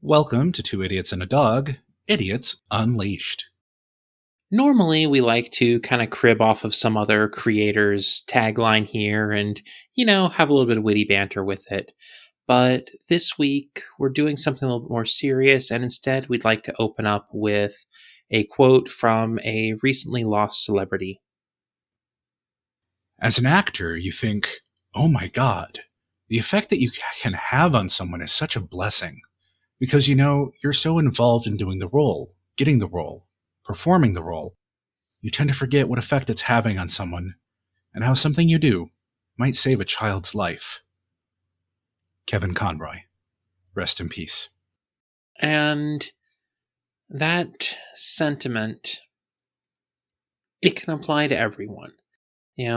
Welcome to Two Idiots and a Dog, Idiots Unleashed. Normally, we like to kind of crib off of some other creator's tagline here and, have a little bit of witty banter with it. But this week, we're doing something a little bit more serious, and instead, we'd like to open up with a quote from a recently lost celebrity. As an actor, you think, oh my god, the effect that you can have on someone is such a blessing. Because you're so involved in doing the role, getting the role, performing the role, you tend to forget what effect it's having on someone and how something you do might save a child's life. Kevin Conroy. Rest in peace. And that sentiment, it can apply to everyone. We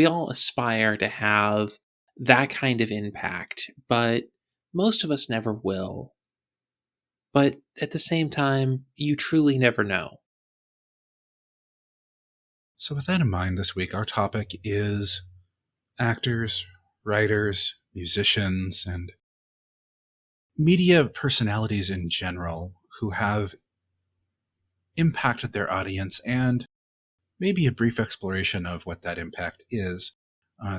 all aspire to have that kind of impact, but most of us never will. But at the same time, you truly never know. So with that in mind, this week our topic is actors, writers, musicians, and media personalities in general who have impacted their audience, and maybe a brief exploration of what that impact is.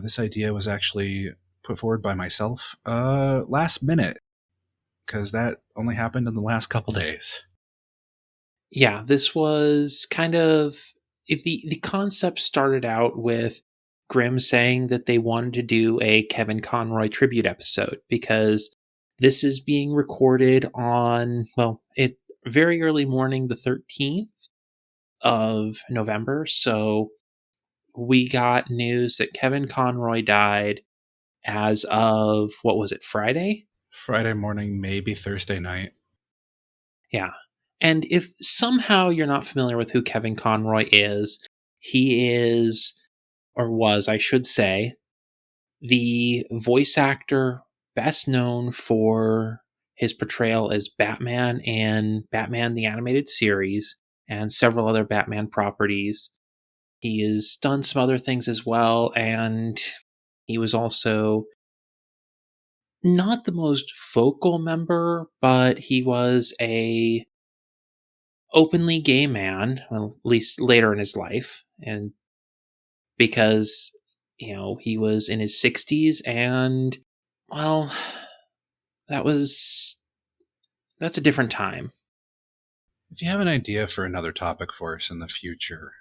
This idea was actually put forward by myself last minute, because that only happened in the last couple days. Yeah, this was kind of the concept started out with Grimm saying that they wanted to do a Kevin Conroy tribute episode because this is being recorded on, it very early morning, the 13th of November. So we got news that Kevin Conroy died as of, what was it, Friday? Friday morning, maybe Thursday night. Yeah. And if somehow you're not familiar with who Kevin Conroy is, he is, or was, I should say, the voice actor best known for his portrayal as Batman in Batman the Animated Series and several other Batman properties. He has done some other things as well, and he was also not the most vocal member, but he was a openly gay man, well, at least later in his life, and because he was in his 60s, and well, that's a different time. If you have an idea for another topic for us in the future,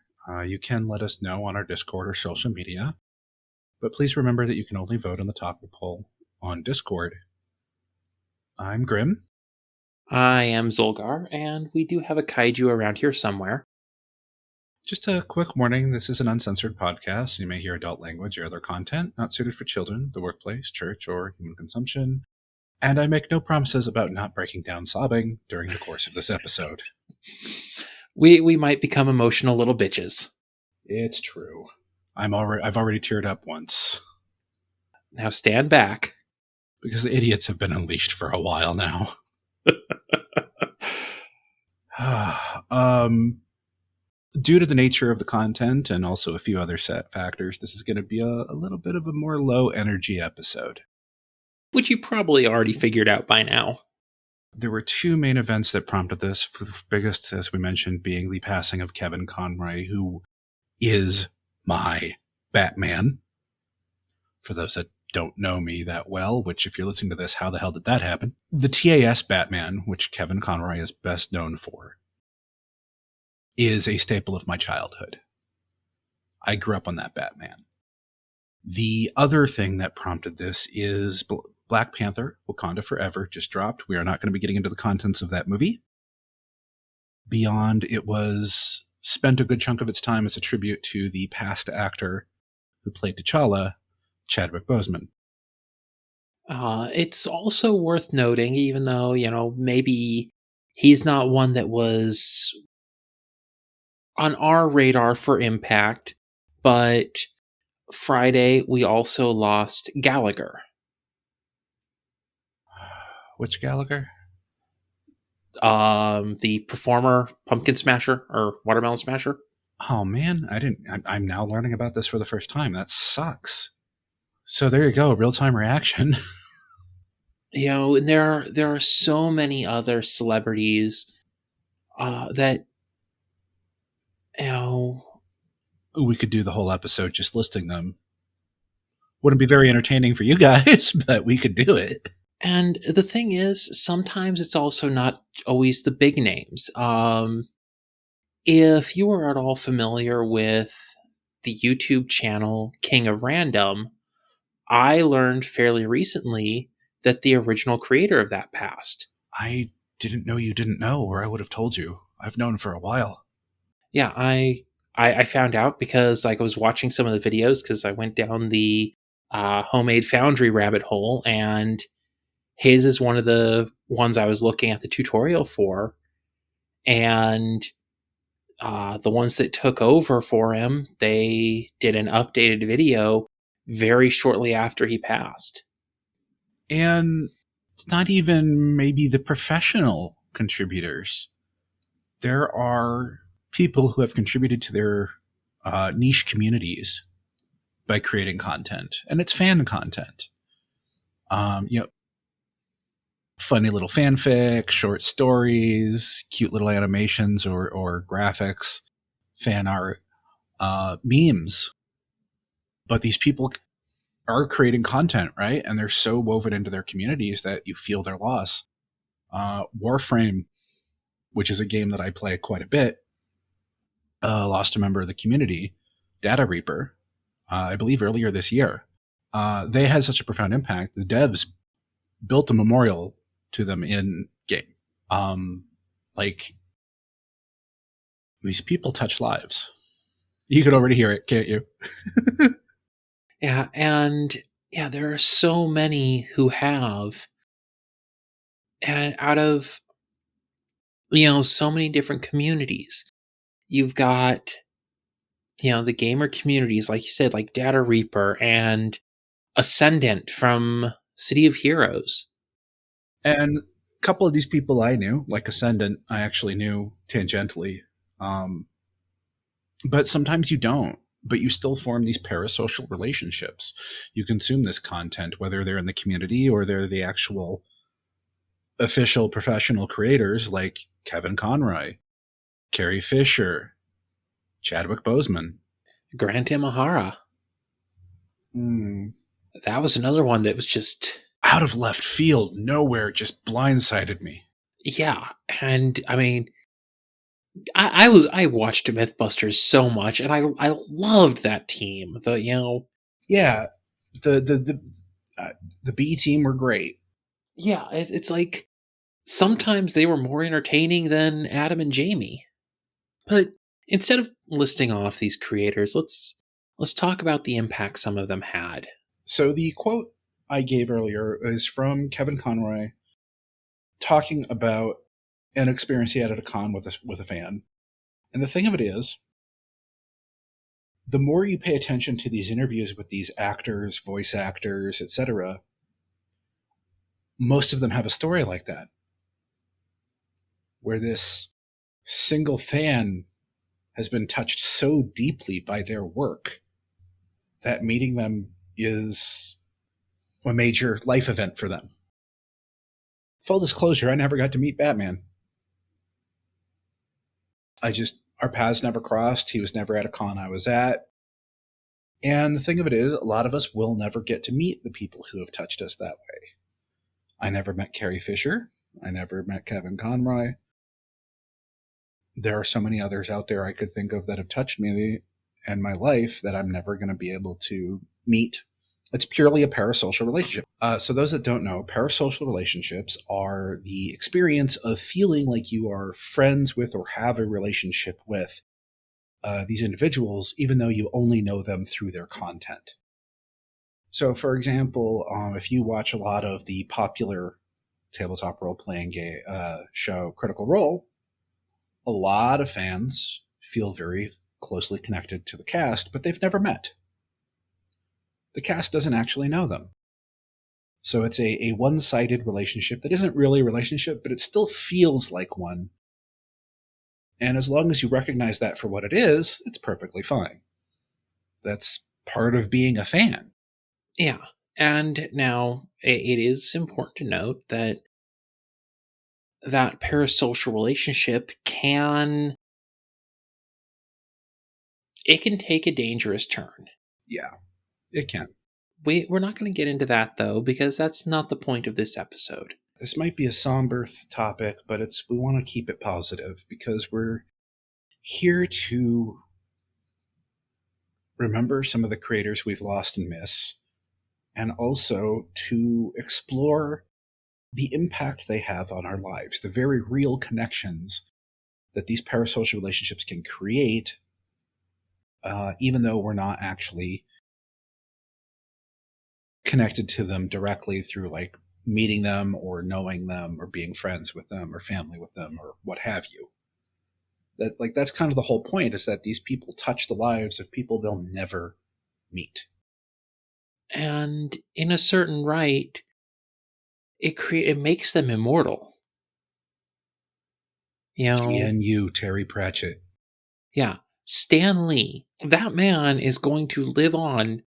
you can let us know on our Discord or social media. But please remember that you can only vote on the topic poll on Discord. I'm Grimm. I am Zolgar, and we do have a kaiju around here somewhere. Just a quick warning, this is an uncensored podcast. You may hear adult language or other content not suited for children, the workplace, church, or human consumption. And I make no promises about not breaking down sobbing during the course of this episode. We might become emotional little bitches. It's true. I've already teared up once. Now stand back. Because the idiots have been unleashed for a while now. Due to the nature of the content and also a few other set factors, this is going to be a little bit of a more low energy episode. Which you probably already figured out by now. There were two main events that prompted this, the biggest, as we mentioned, being the passing of Kevin Conroy, who is my Batman. For those that don't know me that well, which if you're listening to this, how the hell did that happen? The TAS Batman, which Kevin Conroy is best known for, is a staple of my childhood. I grew up on that Batman. The other thing that prompted this is Black Panther, Wakanda Forever, just dropped. We are not going to be getting into the contents of that movie. Beyond, it was spent a good chunk of its time as a tribute to the past actor who played T'Challa, Chadwick Boseman. It's also worth noting, even though, maybe he's not one that was on our radar for impact, but Friday we also lost Gallagher. Which Gallagher? The performer, Pumpkin Smasher or Watermelon Smasher. Oh man, I'm now learning about this for the first time. That sucks. So there you go, real-time reaction. And there are so many other celebrities that you know. We could do the whole episode just listing them. Wouldn't be very entertaining for you guys, but we could do it. And the thing is, sometimes it's also not always the big names. If you are at all familiar with the YouTube channel King of Random, I learned fairly recently that the original creator of that passed. I didn't know you didn't know, or I would have told you. I've known for a while. Yeah, I found out because like I was watching some of the videos because I went down the homemade foundry rabbit hole, and his is one of the ones I was looking at the tutorial for, and the ones that took over for him, they did an updated video very shortly after he passed. And it's not even maybe the professional contributors. There are people who have contributed to their niche communities by creating content, and it's fan content. Funny little fanfic, short stories, cute little animations or graphics, fan art, memes. But these people are creating content, right? And they're so woven into their communities that you feel their loss. Warframe, which is a game that I play quite a bit, lost a member of the community, Data Reaper, I believe earlier this year. They had such a profound impact. The devs built a memorial to them in game. Like, these people touch lives. You can already hear it, can't you? Yeah, and yeah, there are so many who have, and out of so many different communities, you've got the gamer communities, like you said, like Data Reaper and Ascendant from City of Heroes. And a couple of these people I knew, like Ascendant, I actually knew tangentially. But sometimes you don't. But you still form these parasocial relationships. You consume this content, whether they're in the community or they're the actual official professional creators like Kevin Conroy, Carrie Fisher, Chadwick Boseman, Grant Imahara. Mm. That was another one that was just out of left field, nowhere, just blindsided me. Yeah, and I mean, I watched MythBusters so much, and I loved that team. Yeah, the B team were great. Yeah, it's like sometimes they were more entertaining than Adam and Jamie. But instead of listing off these creators, let's talk about the impact some of them had. So the quote I gave earlier is from Kevin Conroy talking about an experience he had at a con with a fan. And the thing of it is, the more you pay attention to these interviews with these actors, voice actors, etc., most of them have a story like that, where this single fan has been touched so deeply by their work that meeting them is a major life event for them. Full disclosure, I never got to meet Batman. Our paths never crossed. He was never at a con I was at. And the thing of it is, a lot of us will never get to meet the people who have touched us that way. I never met Carrie Fisher. I never met Kevin Conroy. There are so many others out there I could think of that have touched me and my life that I'm never going to be able to meet. It's purely a parasocial relationship. So those that don't know, parasocial relationships are the experience of feeling like you are friends with or have a relationship with these individuals, even though you only know them through their content. So, for example, if you watch a lot of the popular tabletop role-playing show Critical Role, a lot of fans feel very closely connected to the cast, but they've never met. The cast doesn't actually know them. So it's a one-sided relationship that isn't really a relationship, but it still feels like one. And as long as you recognize that for what it is, it's perfectly fine. That's part of being a fan. Yeah. And now it is important to note that that parasocial relationship can take a dangerous turn. Yeah, it can. We're not going to get into that though, because that's not the point of this episode. This might be a somber topic, but we want to keep it positive because we're here to remember some of the creators we've lost and miss, and also to explore the impact they have on our lives, the very real connections that these parasocial relationships can create, even though we're not actually connected to them directly through like meeting them or knowing them or being friends with them or family with them or what have you. That's kind of the whole point, is that these people touch the lives of people they'll never meet. And in a certain right, it makes them immortal. You know, GNU Terry Pratchett. yeah, Stan Lee, that man is going to live on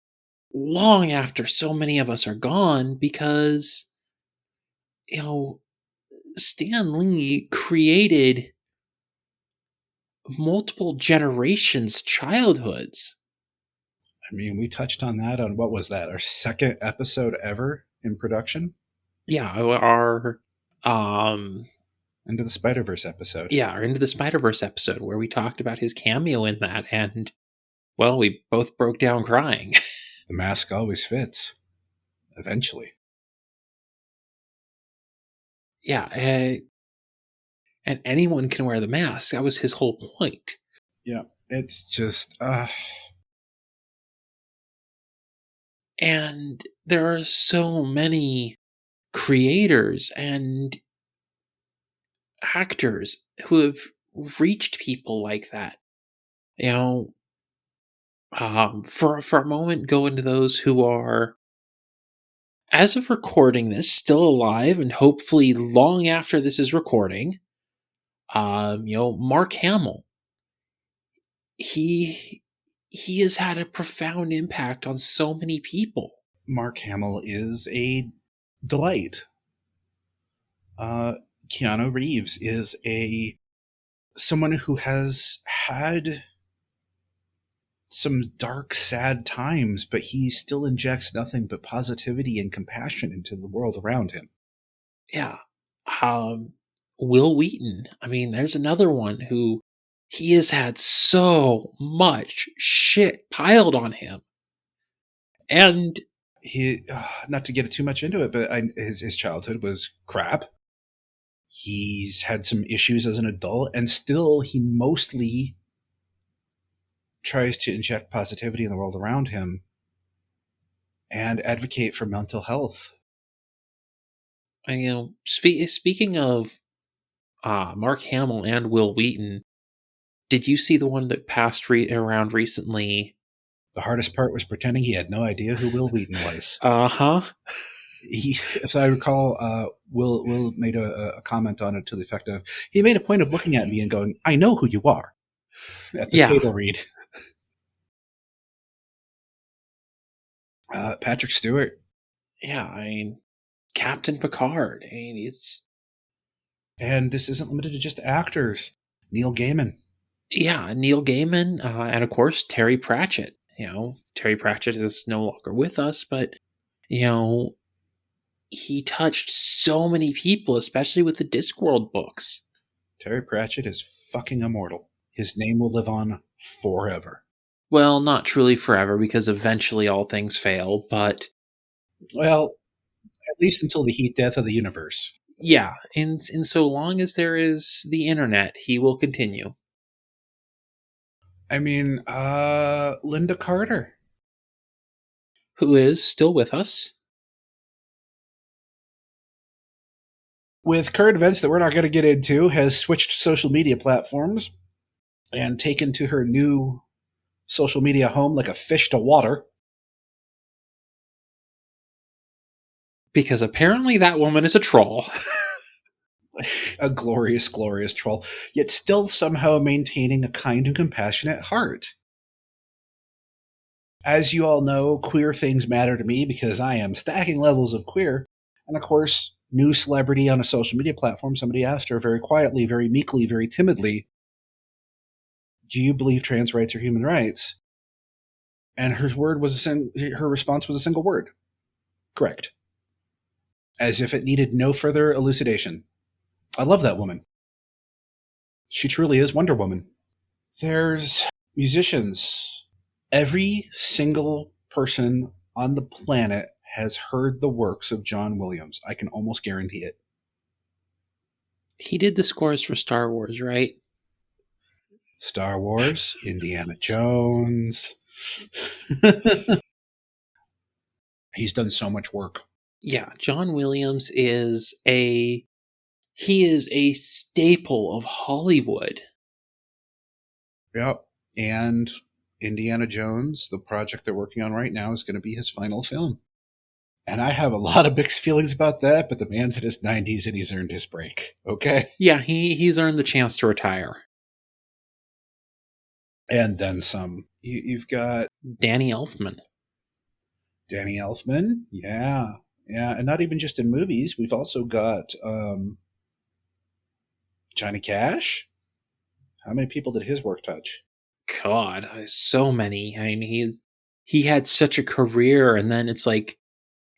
long after so many of us are gone because, you know, Stan Lee created multiple generations' childhoods. I mean, we touched on that on, what was that, our second episode ever in production? Yeah, our Into the Spider-Verse episode. yeah, our Into the Spider-Verse episode where we talked about his cameo in that, and well, we both broke down crying. The mask always fits. Eventually. Yeah, and anyone can wear the mask. That was his whole point. Yeah, it's just And there are so many creators and actors who have reached people like that. You know, for a moment, go into those who are, as of recording this, still alive, and hopefully long after this is recording. Mark Hamill. He has had a profound impact on so many people. Mark Hamill is a delight. Keanu Reeves is someone who has had some dark, sad times, but he still injects nothing but positivity and compassion into the world around him. Yeah. Will Wheaton. I mean, there's another one who he has had so much shit piled on him. And he, not to get too much into it, but his childhood was crap. He's had some issues as an adult, and still he mostly tries to inject positivity in the world around him and advocate for mental health. And, speaking of Mark Hamill and Will Wheaton, did you see the one that passed around recently? The hardest part was pretending he had no idea who Will Wheaton was. Uh-huh. If I recall, Will made a comment on it to the effect of, he made a point of looking at me and going, "I know who you are," at the table read. Patrick Stewart. Yeah, I mean, Captain Picard. I mean, and this isn't limited to just actors. Neil Gaiman. Yeah, Neil Gaiman, and of course Terry Pratchett. Terry Pratchett is no longer with us, but he touched so many people, especially with the Discworld books. Terry Pratchett is fucking immortal. His name will live on forever. Well, not truly forever, because eventually all things fail, but... Well, at least until the heat death of the universe. Yeah, in so long as there is the internet, he will continue. I mean, Linda Carter. Who is still with us. With current events that we're not going to get into, has switched social media platforms and taken to her new social media home like a fish to water. Because apparently that woman is a troll. A glorious, glorious troll, yet still somehow maintaining a kind and compassionate heart. As you all know, queer things matter to me because I am stacking levels of queer. And of course, new celebrity on a social media platform, somebody asked her very quietly, very meekly, very timidly, do you believe trans rights are human rights? And her response was a single word. Correct. As if it needed no further elucidation. I love that woman. She truly is Wonder Woman. There's musicians. Every single person on the planet has heard the works of John Williams. I can almost guarantee it. He did the scores for Star Wars, right? Star Wars, Indiana Jones. He's done so much work. Yeah, John Williams is a staple of Hollywood. Yep. And Indiana Jones, the project they're working on right now, is going to be his final film. And I have a lot of mixed feelings about that, but the man's in his 90s and he's earned his break. Okay? Yeah, he's earned the chance to retire. And then some. You've got Danny Elfman. Danny Elfman. Yeah. Yeah. And not even just in movies. We've also got Johnny Cash. How many people did his work touch? God, so many. I mean, he had such a career, and then it's like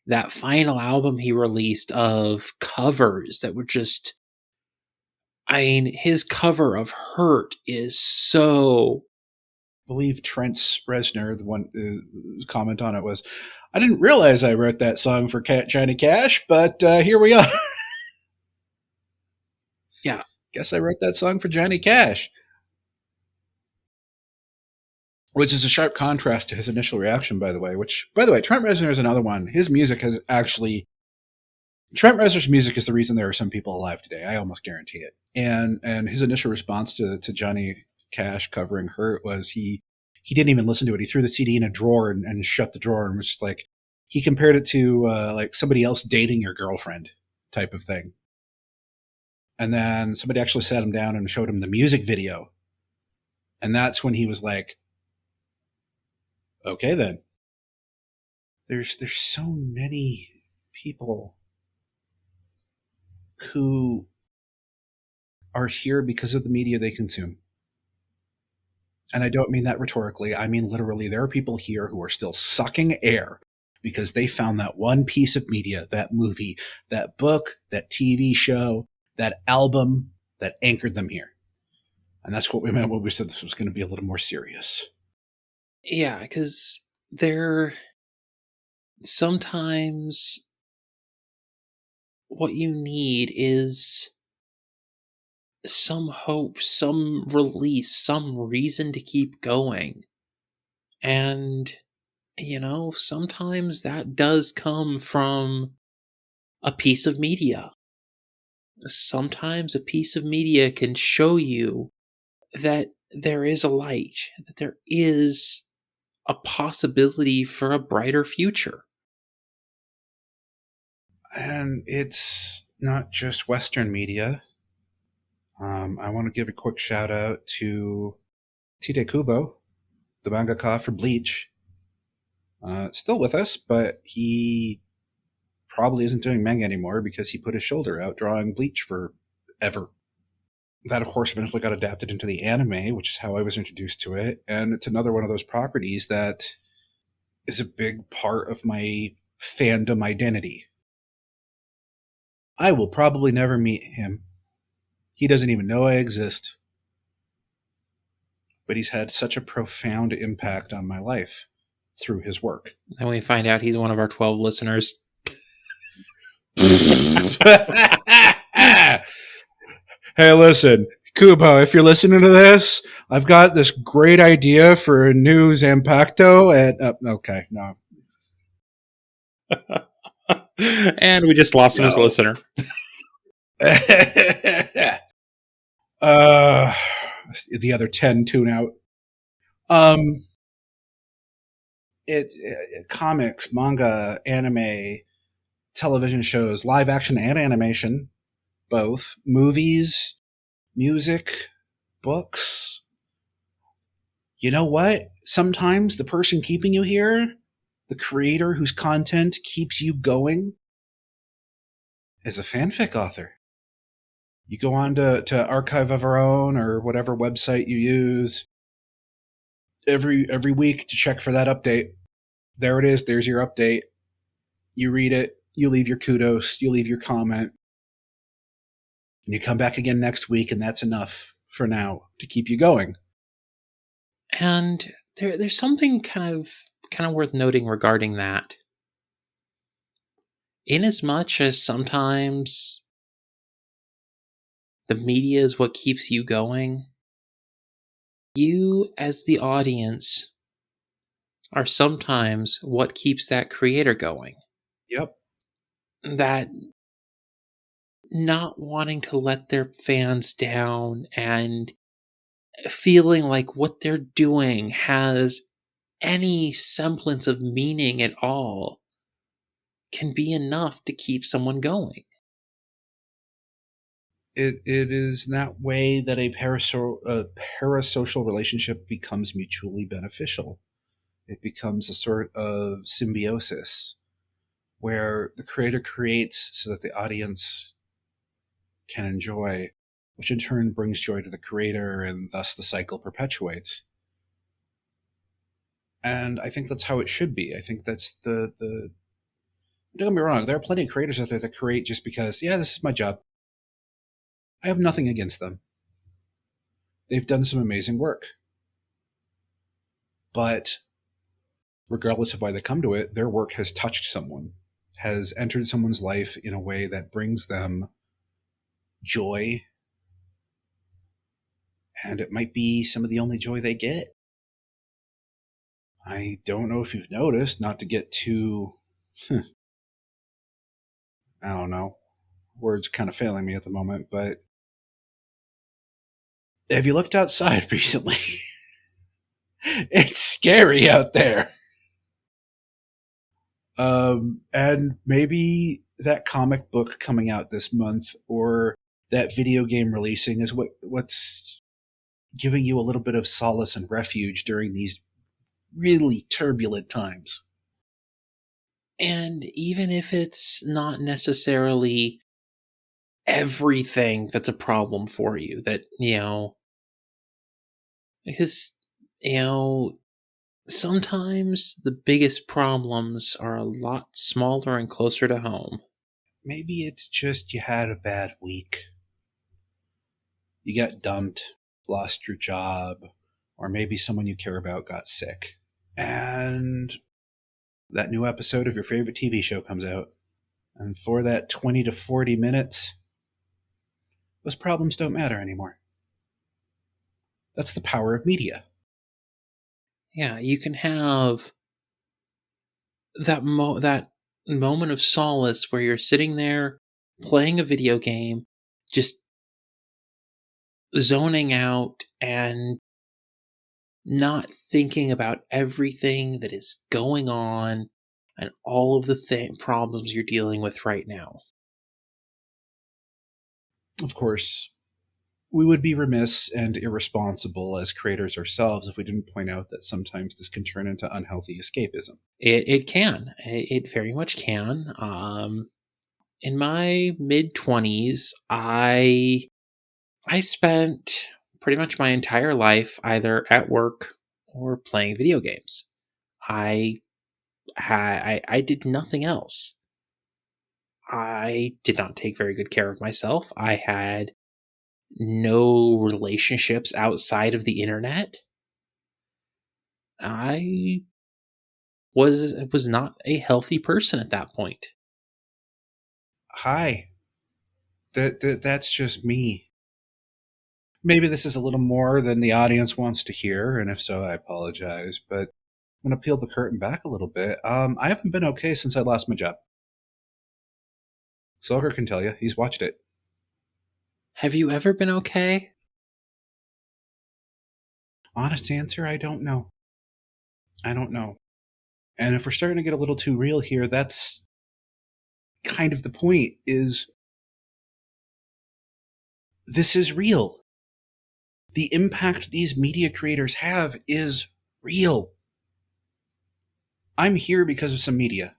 that final album he released of covers that were just, I mean, his cover of Hurt is so... I believe Trent Reznor, the one comment on it was, I didn't realize I wrote that song for Johnny Cash, but here we are. Yeah. Guess I wrote that song for Johnny Cash. Which is a sharp contrast to his initial reaction, by the way. Which, by the way, Trent Reznor is another one. His music has actually... Trent Reznor's music is the reason there are some people alive today. I almost guarantee it. And his initial response to Johnny Cash covering Hurt was he didn't even listen to it. He threw the CD in a drawer and shut the drawer and was just like... He compared it to like somebody else dating your girlfriend type of thing. And then somebody actually sat him down and showed him the music video. And that's when he was like, okay, then. There's so many people who are here because of the media they consume. And I don't mean that rhetorically. I mean literally. There are people here who are still sucking air because they found that one piece of media, that movie, that book, that TV show, that album that anchored them here. And that's what we meant when we said this was going to be a little more serious. Yeah, because sometimes what you need is some hope, some release, some reason to keep going. And, sometimes that does come from a piece of media. Sometimes a piece of media can show you that there is a light, that there is a possibility for a brighter future. And it's not just Western media. I want to give a quick shout out to Tite Kubo, the mangaka for Bleach. Still with us, but he probably isn't doing manga anymore because he put his shoulder out drawing Bleach forever. That, of course, eventually got adapted into the anime, which is how I was introduced to it. And it's another one of those properties that is a big part of my fandom identity. I will probably never meet him. He doesn't even know I exist. But he's had such a profound impact on my life through his work. And we find out he's one of our 12 listeners. Hey, listen, Kubo, if you're listening to this, I've got this great idea for a new Zampacto at... okay, no. And we just lost him as a listener. The other 10 tune out. Comics, manga, anime, television shows, live action and animation, both, movies, music, books. you know what? Sometimes the person keeping you here, the creator whose content keeps you going, is a fanfic author. You go on to Archive of Our Own or whatever website you use every week to check for that update. There it is. There's your update. You read it. You leave your kudos. You leave your comment. And you come back again next week, and that's enough for now to keep you going. And there's something kind of worth noting regarding that. Inasmuch as sometimes the media is what keeps you going, you as the audience are sometimes what keeps that creator going. Yep. That not wanting to let their fans down and feeling like what they're doing has any semblance of meaning at all can be enough to keep someone going. It is that way that a parasocial relationship becomes mutually beneficial. It becomes a sort of symbiosis where the creator creates so that the audience can enjoy, which in turn brings joy to the creator, and thus the cycle perpetuates. And I think that's how it should be. I think that's the don't get me wrong, there are plenty of creators out there that create just because, yeah, this is my job. I have nothing against them. They've done some amazing work. But regardless of why they come to it, their work has touched someone, has entered someone's life in a way that brings them joy. And it might be some of the only joy they get. I don't know if you've noticed, not to get too, I don't know, words kind of failing me at the moment, but have you looked outside recently? It's scary out there. And maybe that comic book coming out this month or that video game releasing is what's giving you a little bit of solace and refuge during these really turbulent times. And even if it's not necessarily everything that's a problem for you, that, because, sometimes the biggest problems are a lot smaller and closer to home. Maybe it's just you had a bad week. You got dumped, lost your job, or maybe someone you care about got sick. And that new episode of your favorite TV show comes out. And for that 20 to 40 minutes, those problems don't matter anymore. That's the power of media. Yeah, you can have that moment of solace where you're sitting there playing a video game, just zoning out and not thinking about everything that is going on and all of the problems you're dealing with right now. Of course, we would be remiss and irresponsible as creators ourselves if we didn't point out that sometimes this can turn into unhealthy escapism. It can. It very much can. In my mid-20s, I spent pretty much my entire life either at work or playing video games. I did nothing else. I did not take very good care of myself. I had no relationships outside of the internet. I was not a healthy person at that point. Hi, that's just me. Maybe this is a little more than the audience wants to hear, and if so, I apologize. But I'm going to peel the curtain back a little bit. I haven't been okay since I lost my job. Silger can tell you, he's watched it. Have you ever been okay? Honest answer, I don't know. I don't know. And if we're starting to get a little too real here, that's kind of the point, is this is real. The impact these media creators have is real. I'm here because of some media.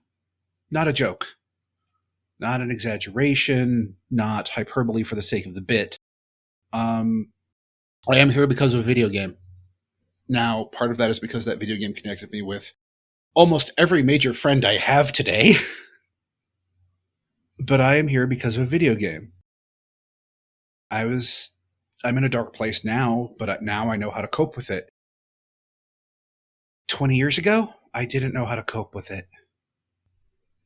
Not a joke. Not an exaggeration, not hyperbole for the sake of the bit. I am here because of a video game. Now, part of that is because that video game connected me with almost every major friend I have today. But I am here because of a video game. I'm in a dark place now, but now I know how to cope with it. 20 years ago, I didn't know how to cope with it.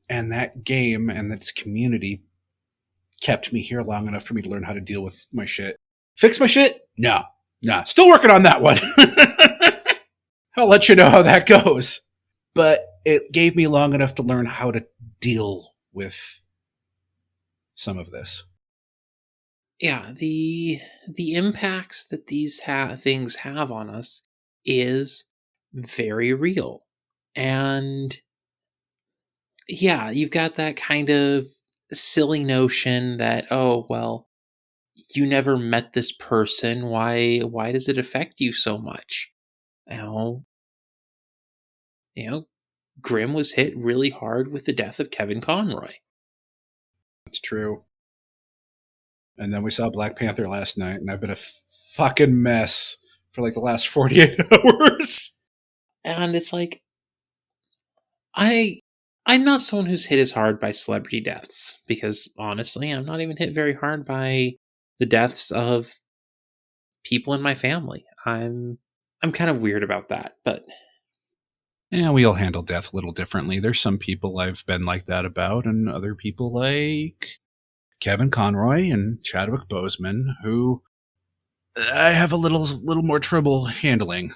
And that game and its community kept me here long enough for me to learn how to deal with my shit. Fix my shit? No. Nah. Still working on that one. I'll let you know how that goes. But it gave me long enough to learn how to deal with some of this. Yeah, the impacts that these things have on us is very real. And yeah, you've got that kind of silly notion that, oh, well, you never met this person. Why does it affect you so much? You know, you know, Grimm was hit really hard with the death of Kevin Conroy. That's true. And then we saw Black Panther last night, and I've been a fucking mess for like the last 48 hours. And it's like, I'm not someone who's hit as hard by celebrity deaths, because honestly, I'm not even hit very hard by the deaths of people in my family. I'm kind of weird about that, but yeah, we all handle death a little differently. There's some people I've been like that about, and other people like Kevin Conroy and Chadwick Boseman, who I have a little more trouble handling.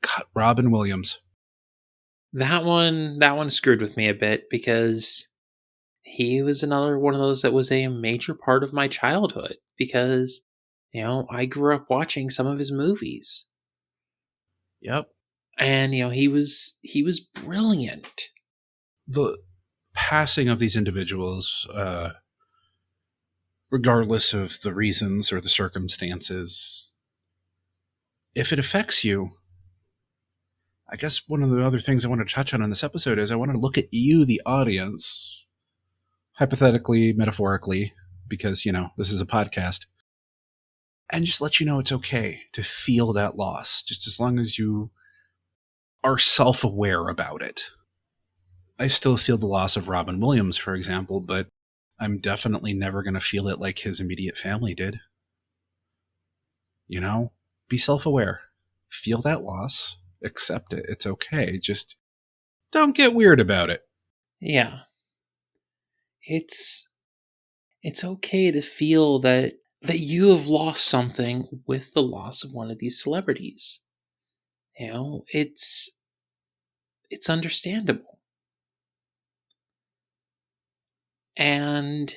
God, Robin Williams. that one screwed with me a bit, because he was another one of those that was a major part of my childhood, because I grew up watching some of his movies. Yep. And he was brilliant. The passing of these individuals, regardless of the reasons or the circumstances, if it affects you, I guess one of the other things I want to touch on in this episode is I want to look at you, the audience, hypothetically, metaphorically, because, this is a podcast, and just let you know it's okay to feel that loss, just as long as you are self-aware about it. I still feel the loss of Robin Williams, for example, but I'm definitely never going to feel it like his immediate family did. Be self-aware. Feel that loss. Accept it. It's okay. Just don't get weird about it. Yeah. It's okay to feel that you have lost something with the loss of one of these celebrities. It's understandable. And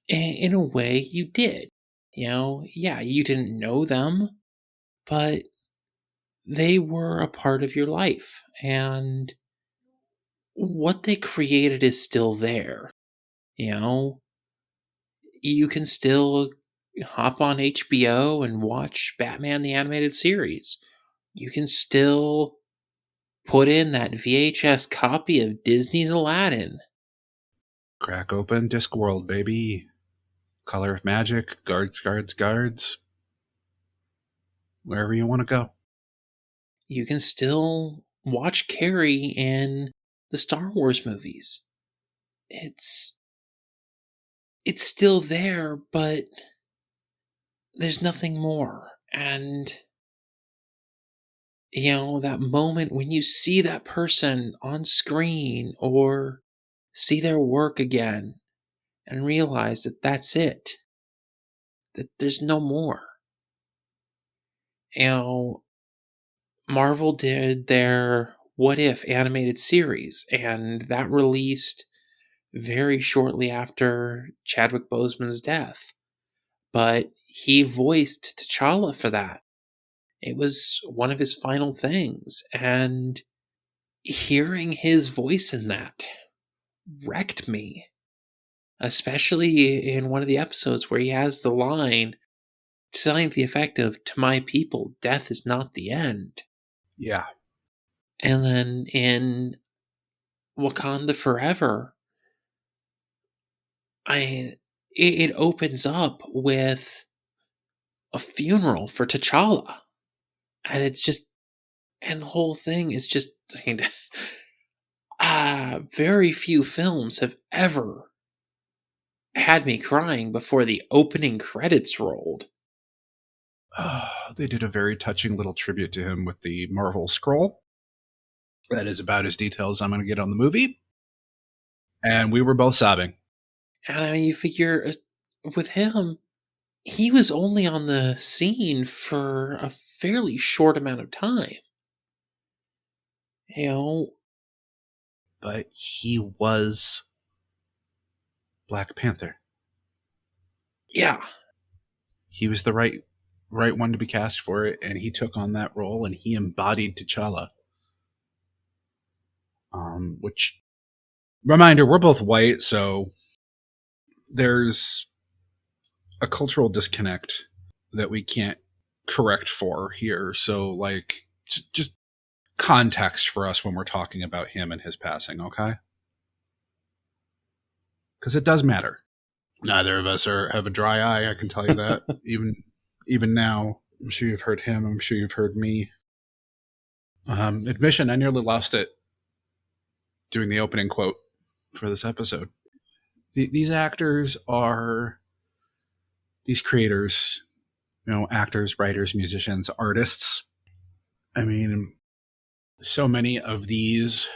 in a way you did. Yeah, you didn't know them, but they were a part of your life, and what they created is still there. You can still hop on HBO and watch Batman the Animated Series. You can still put in that VHS copy of Disney's Aladdin. Crack open Discworld, baby. Color of Magic, guards. Wherever you want to go. You can still watch Carrie in the Star Wars movies. It's still there, but there's nothing more. And that moment when you see that person on screen or see their work again and realize that that's it, that there's no more. Marvel did their What If animated series, and that released very shortly after Chadwick Boseman's death. But he voiced T'Challa for that. It was one of his final things, and hearing his voice in that wrecked me. Especially in one of the episodes where he has the line, saying the effect of, to my people, death is not the end. Yeah. And then in Wakanda Forever, it opens up with a funeral for T'Challa. And it's just, and the whole thing is just, very few films have ever had me crying before the opening credits rolled. They did a very touching little tribute to him with the Marvel scroll. That is about as detailed as I'm going to get on the movie. And we were both sobbing. And I mean, you figure with him, he was only on the scene for a fairly short amount of time. You know, But he was Black Panther. yeah. He was the right one to be cast for it, and he took on that role, and he embodied T'Challa. Which, reminder, we're both white, so there's a cultural disconnect that we can't correct for here. So, like, just context for us when we're talking about him and his passing, okay? Because it does matter. Neither of us have a dry eye, I can tell you that. even now, I'm sure you've heard him. I'm sure you've heard me. Admission, I nearly lost it doing the opening quote for this episode. These actors are these creators, actors, writers, musicians, artists. I mean, so many of these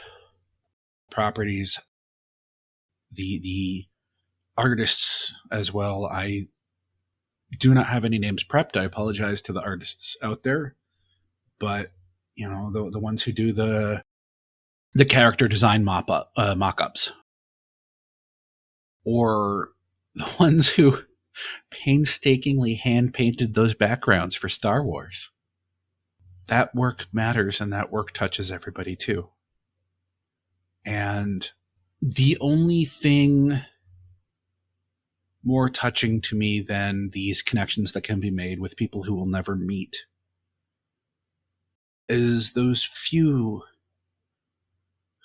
properties, the artists as well. I do not have any names prepped. I apologize to the artists out there, but the ones who do the character design mock-ups, or the ones who painstakingly hand painted those backgrounds for Star Wars. That work matters, and that work touches everybody too. And the only thing more touching to me than these connections that can be made with people who will never meet is those few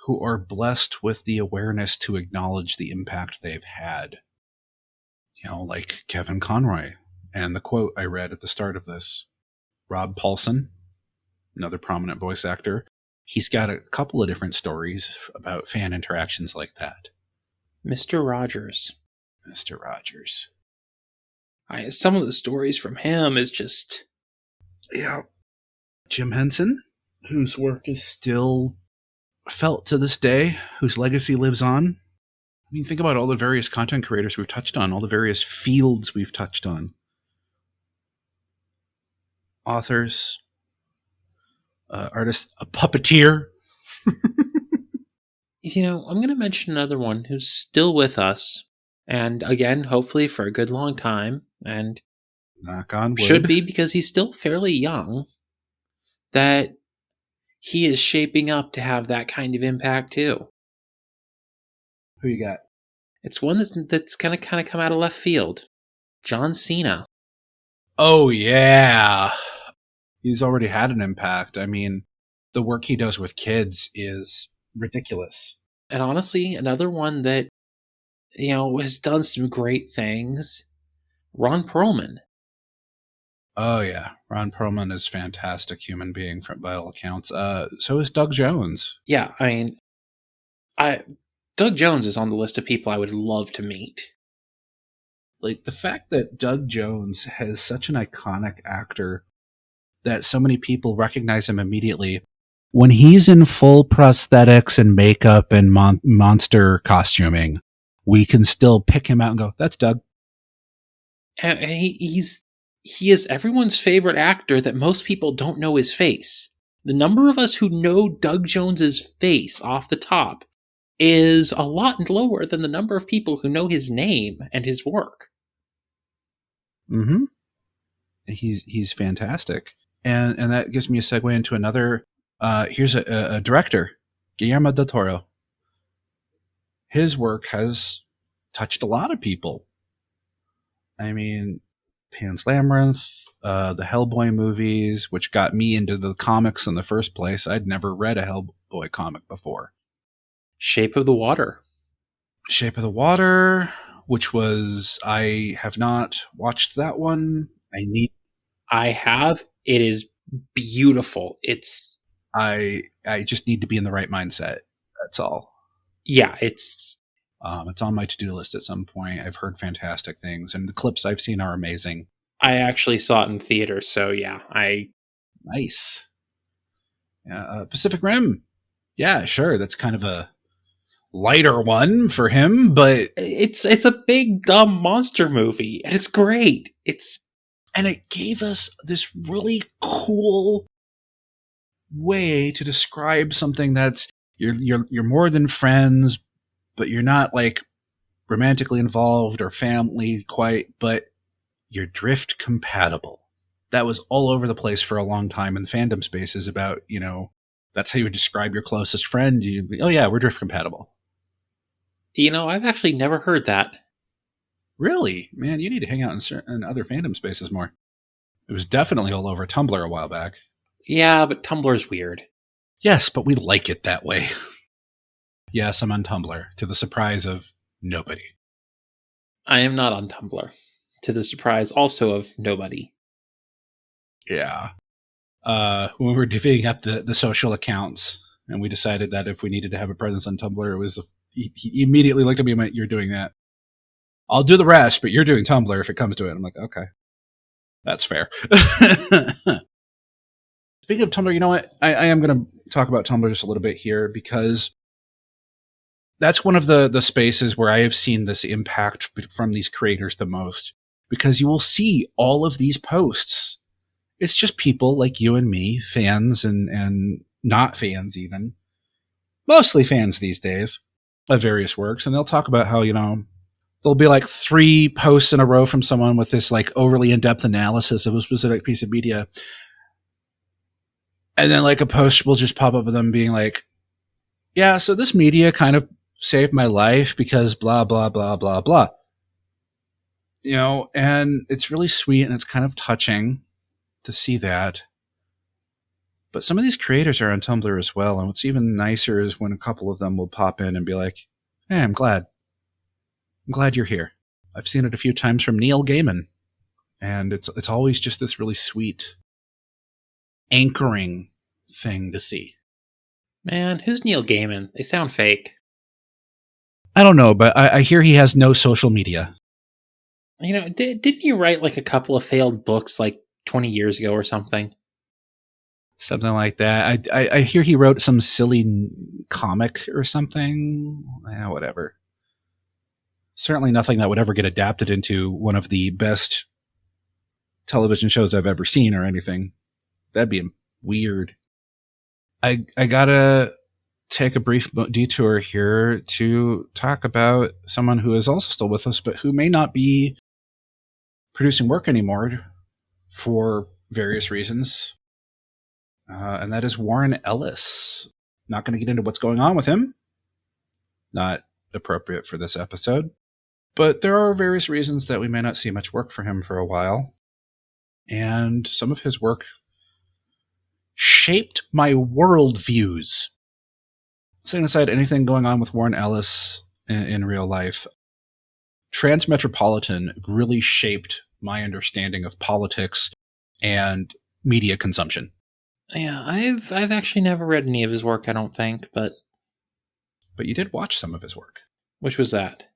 who are blessed with the awareness to acknowledge the impact they've had. Like Kevin Conroy, and the quote I read at the start of this. Rob Paulson, another prominent voice actor, he's got a couple of different stories about fan interactions like that. Mr. Rogers. Some of the stories from him is just... Yeah. Jim Henson, whose work is still felt to this day, whose legacy lives on. I mean, think about all the various content creators we've touched on, all the various fields we've touched on. Authors, artists, a puppeteer. I'm going to mention another one who's still with us, and again, hopefully for a good long time, and knock on wood. Should be, because he's still fairly young, that he is shaping up to have that kind of impact too. Who you got? It's one that's going to kind of come out of left field. John Cena. Oh, yeah. He's already had an impact. I mean, the work he does with kids is ridiculous. And honestly, another one that, has done some great things, Ron Perlman. Oh, yeah. Ron Perlman is a fantastic human being by all accounts. So is Doug Jones. Yeah, I mean, Doug Jones is on the list of people I would love to meet. Like, the fact that Doug Jones has such an iconic actor that so many people recognize him immediately. When he's in full prosthetics and makeup and monster costuming, we can still pick him out and go, that's Doug. And he is everyone's favorite actor that most people don't know his face. The number of us who know Doug Jones's face off the top is a lot lower than the number of people who know his name and his work. Mm-hmm. He's fantastic. And that gives me a segue into another. Here's a director, Guillermo del Toro. His work has touched a lot of people. I mean, Pan's Labyrinth, the Hellboy movies, which got me into the comics in the first place. I'd never read a Hellboy comic before. Shape of the Water. Shape of the Water, which was, I have not watched that one. I have. It is beautiful. I just need to be in the right mindset. That's all. Yeah, it's on my to-do list at some point. I've heard fantastic things, and the clips I've seen are amazing. I actually saw it in theater, so yeah, Nice. Pacific Rim. Yeah, sure. That's kind of a lighter one for him, but it's a big dumb monster movie, and it's great. And it gave us this really cool way to describe something that's you're more than friends, but you're not like romantically involved or family quite, but you're drift compatible. That was all over the place for a long time in the fandom spaces about, that's how you would describe your closest friend. Oh yeah, we're drift compatible. I've actually never heard that. Really? Man, you need to hang out in other fandom spaces more. It was definitely all over Tumblr a while back. Yeah, but Tumblr's weird. Yes, but we like it that way. Yes, I'm on Tumblr, to the surprise of nobody. I am not on Tumblr, to the surprise also of nobody. Yeah. When we were divvying up the social accounts, and we decided that if we needed to have a presence on Tumblr, it was he immediately looked at me and went, "You're doing that. I'll do the rest, but you're doing Tumblr if it comes to it." I'm like, okay, that's fair. Speaking of Tumblr, you know what? I am going to talk about Tumblr just a little bit here, because that's one of the spaces where I have seen this impact from these creators the most, because you will see all of these posts. It's just people like you and me, fans and not fans even, mostly fans these days of various works. And they'll talk about how, there'll be like 3 posts in a row from someone with this like overly in-depth analysis of a specific piece of media. And then like a post will just pop up with them being like, yeah, so this media kind of saved my life because blah, blah, blah, blah, blah. And it's really sweet and it's kind of touching to see that. But some of these creators are on Tumblr as well. And what's even nicer is when a couple of them will pop in and be like, hey, I'm glad you're here. I've seen it a few times from Neil Gaiman. And it's always just this really sweet anchoring thing to see. Man, who's Neil Gaiman? They sound fake. I don't know, but I hear he has no social media. Didn't you write like a couple of failed books like 20 years ago or something? Something like that. I hear he wrote some silly comic or something. Whatever. Certainly nothing that would ever get adapted into one of the best television shows I've ever seen or anything. That'd be weird. I gotta take a brief detour here to talk about someone who is also still with us, but who may not be producing work anymore for various reasons. And that is Warren Ellis. Not going to get into what's going on with him. Not appropriate for this episode. But there are various reasons that we may not see much work for him for a while. And some of his work shaped my worldviews. Setting aside anything going on with Warren Ellis in real life, Transmetropolitan really shaped my understanding of politics and media consumption. Yeah, I've actually never read any of his work, I don't think, but you did watch some of his work. Which was that?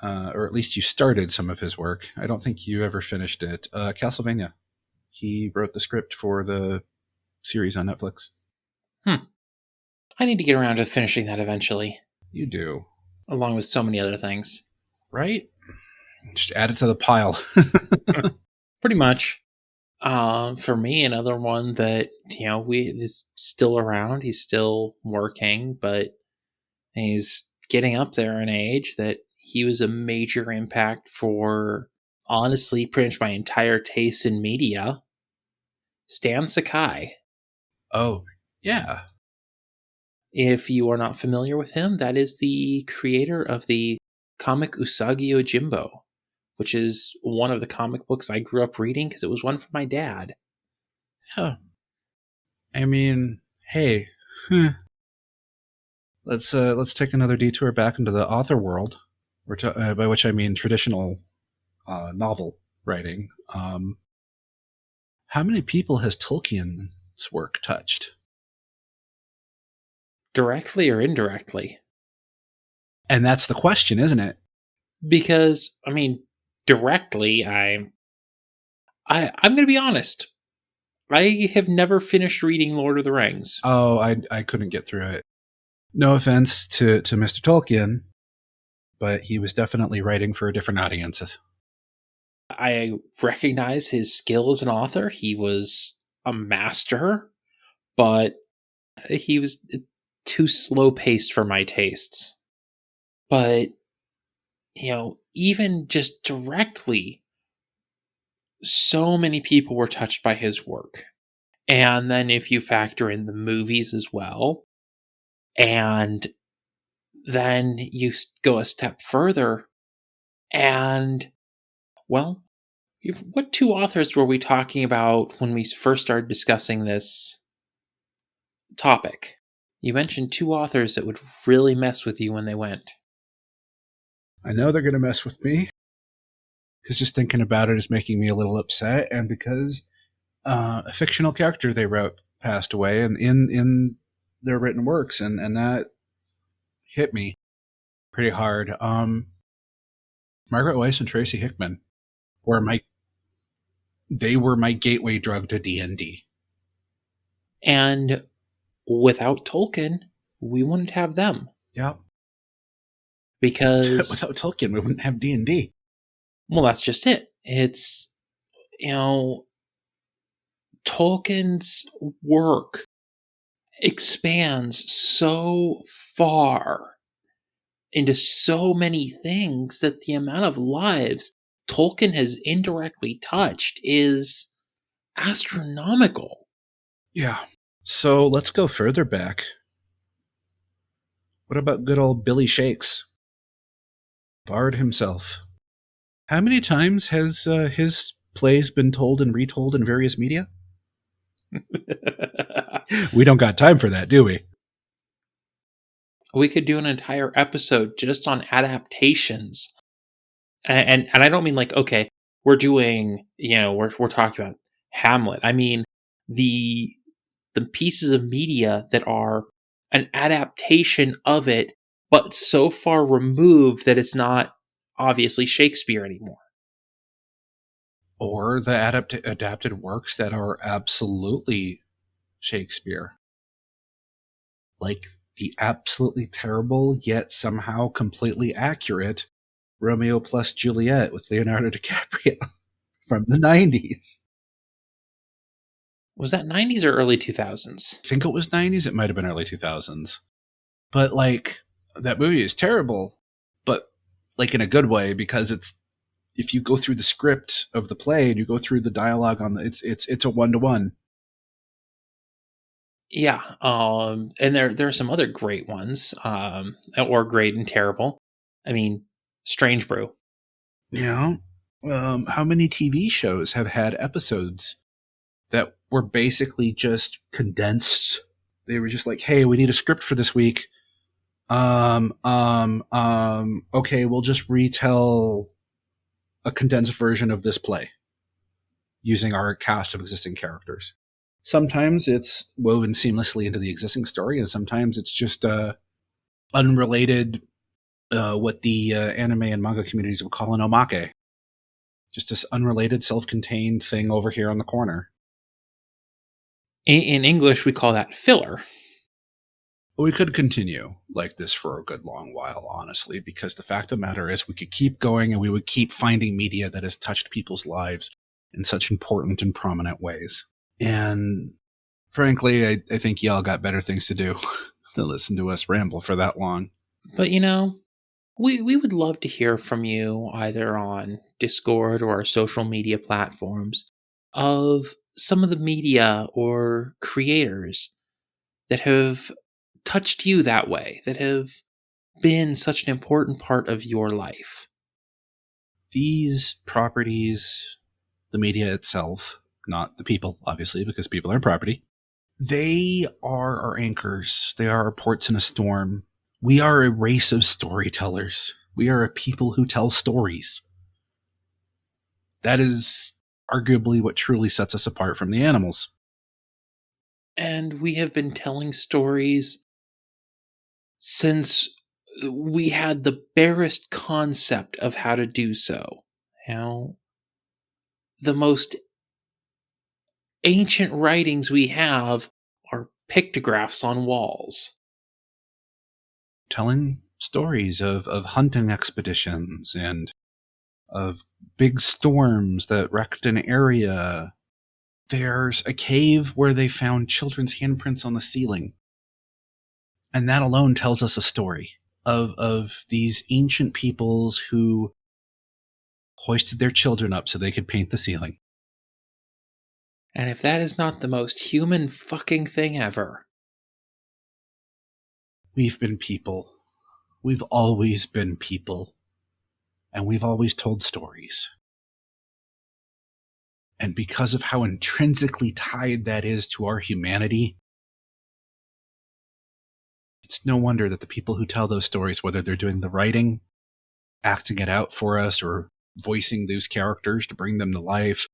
Or at least you started some of his work. I don't think you ever finished it. Castlevania. He wrote the script for the series on Netflix. I need to get around to finishing that eventually. You do. Along with so many other things. Right? Just add it to the pile. Pretty much. For me, another one that, is still around. He's still working, but he's getting up there in age, that he was a major impact for, honestly, pretty much my entire taste in media. Stan Sakai. Oh, yeah. If you are not familiar with him, that is the creator of the comic Usagi Yojimbo, which is one of the comic books I grew up reading because it was one from my dad. Yeah. I mean, hey, let's take another detour back into the author world, by which I mean traditional novel writing. How many people has Tolkien's work touched? Directly or indirectly? And that's the question, isn't it? Because, I mean, directly, I'm going to be honest. I have never finished reading Lord of the Rings. Oh, I couldn't get through it. No offense to Mr. Tolkien, but he was definitely writing for a different audience. I recognize his skill as an author. He was a master, but he was too slow paced for my tastes. But, even just directly, so many people were touched by his work. And then if you factor in the movies as well, and then you go a step further, and, well, what two authors were we talking about when we first started discussing this topic? You mentioned two authors that would really mess with you when they went. I know they're going to mess with me because just thinking about it is making me a little upset, and because a fictional character they wrote passed away, and in their written works, and that hit me pretty hard. Margaret Weiss and Tracy Hickman were my gateway drug to D&D. And without Tolkien, we wouldn't have them. Yeah. Because without Tolkien, we wouldn't have D&D. Well, that's just it. It's, Tolkien's work expands so far into so many things that the amount of lives Tolkien has indirectly touched is astronomical. Yeah. So let's go further back. What about good old Billy Shakes? Bard himself. How many times has his plays been told and retold in various media? We don't got time for that, do we? We could do an entire episode just on adaptations. And I don't mean like, okay, we're doing, we're talking about Hamlet. I mean, the pieces of media that are an adaptation of it, but so far removed that it's not obviously Shakespeare anymore. Or the adapted works that are absolutely Shakespeare. Like the absolutely terrible, yet somehow completely accurate Romeo plus Juliet with Leonardo DiCaprio from the 90s. Was that 90s or early 2000s? I think it was 90s. It might have been early 2000s. But like, that movie is terrible, but like in a good way, because it's, if you go through the script of the play and you go through the dialogue on the, it's a 1-to-1. Yeah, and there are some other great ones, or great and terrible. I mean, Strange Brew. You know, how many TV shows have had episodes that were basically just condensed? They were just like, "Hey, we need a script for this week. Okay, we'll just retell a condensed version of this play using our cast of existing characters." Sometimes it's woven seamlessly into the existing story, and sometimes it's just unrelated, what the anime and manga communities would call an omake. Just this unrelated, self-contained thing over here on the corner. In English, we call that filler. We could continue like this for a good long while, honestly, because the fact of the matter is we could keep going and we would keep finding media that has touched people's lives in such important and prominent ways. And frankly, I think y'all got better things to do than listen to us ramble for that long. But we would love to hear from you either on Discord or our social media platforms of some of the media or creators that have touched you that way, that have been such an important part of your life. These properties, the media itself, not the people, obviously, because people aren't property, they are our anchors. They are our ports in a storm. We are a race of storytellers. We are a people who tell stories. That is arguably what truly sets us apart from the animals. And we have been telling stories since we had the barest concept of how to do so. The most ancient writings we have are pictographs on walls. Telling stories of hunting expeditions and of big storms that wrecked an area. There's a cave where they found children's handprints on the ceiling. And that alone tells us a story of these ancient peoples who hoisted their children up so they could paint the ceiling. And if that is not the most human fucking thing ever. We've been people. We've always been people. And we've always told stories. And because of how intrinsically tied that is to our humanity, it's no wonder that the people who tell those stories, whether they're doing the writing, acting it out for us, or voicing those characters to bring them to life,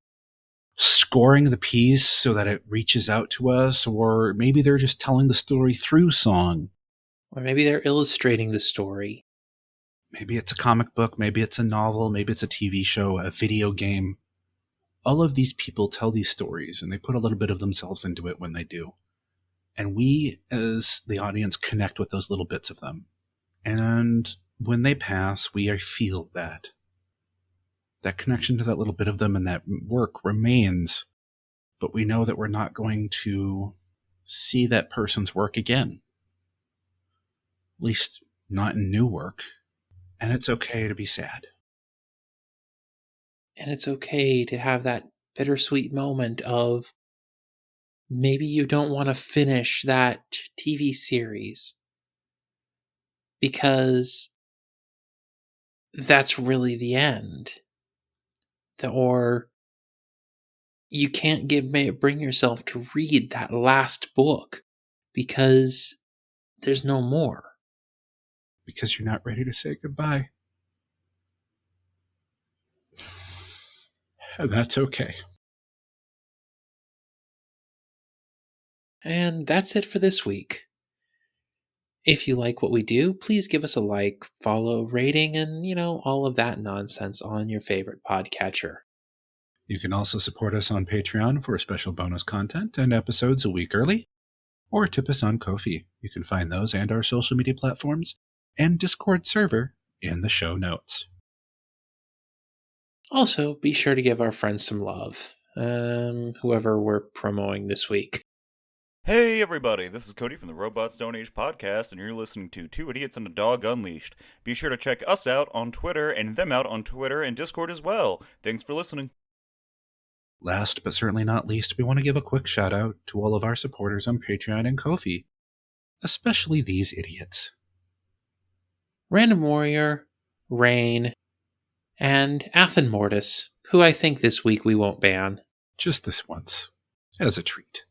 scoring the piece so that it reaches out to us, or maybe they're just telling the story through song. Or maybe they're illustrating the story. Maybe it's a comic book, maybe it's a novel, maybe it's a TV show, a video game. All of these people tell these stories, and they put a little bit of themselves into it when they do. And we, as the audience, connect with those little bits of them. And when they pass, we feel that. That connection to that little bit of them and that work remains. But we know that we're not going to see that person's work again. At least not in new work. And it's okay to be sad. And it's okay to have that bittersweet moment of maybe you don't want to finish that TV series because that's really the end. Or you can't bring yourself to read that last book because there's no more. Because you're not ready to say goodbye. And that's okay. And that's it for this week. If you like what we do, please give us a like, follow, rating, and, all of that nonsense on your favorite podcatcher. You can also support us on Patreon for special bonus content and episodes a week early, or tip us on Ko-fi. You can find those and our social media platforms and Discord server in the show notes. Also, be sure to give our friends some love, whoever we're promoting this week. Hey everybody, this is Cody from the Robot Stone Age podcast, and you're listening to Two Idiots and a Dog Unleashed. Be sure to check us out on Twitter and them out on Twitter and Discord as well. Thanks for listening. Last but certainly not least, we want to give a quick shout out to all of our supporters on Patreon and Ko-fi, especially these idiots. Random Warrior, Rain, and Athen Mortis, who I think this week we won't ban. Just this once, as a treat.